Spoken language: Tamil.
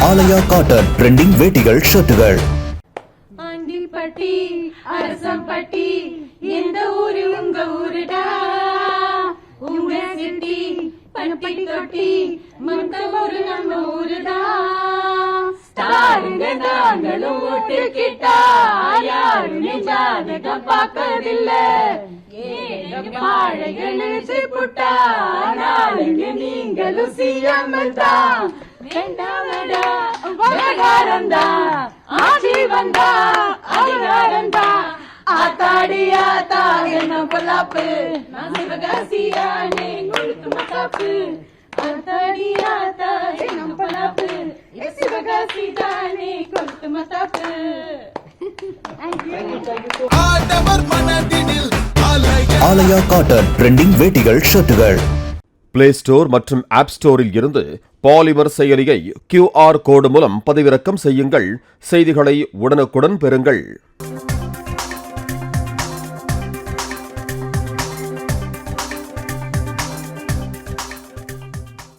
ஆலயா காட்டன் ட்ரெண்டிங் வேட்டிகள் ஷர்ட்டுகள். ஆண்டிப்பட்டி அரசம்பட்டி எந்த ஊரு உங்க ஊருடா, உங்க சிட்டி பட்டி தொட்டி மத்த ஊரு நம்ம ஊருடா. ஸ்டாருங்க நாங்களும் ஓட்டு கேட்டா யாருமே ஜாதகம் பார்க்கறதில்ல, பாழைகள் நினைச்சு புட்டா நாளைங்க நீங்களும் சிஎம்தான். வேண்டாமடா விவகாரம்தான், ஆட்சி வந்தா அதிகாரம்தான். ஆத்தாடி ஆத்தா என்ன பொல்லாப்பு, நான் சிவகாசியானே கொளுத்து மத்தாப்பு. ஆத்தாடி ஆத்தா என்ன பொல்லாப்பு, சிவகாசி தானே கொளுத்து மத்தாப்பு. ஆலயா காட்டன் ட்ரெண்டிங் வேட்டிகள் ஷர்ட்டுகள். பிளே ஸ்டோர் மற்றும் ஆப் ஸ்டோரில் இருந்து பாலிமர் செயலியை QR கோடு மூலம் பதிவிறக்கம் செய்யுங்கள். செய்திகளை உடனுக்குடன் பெறுங்கள்.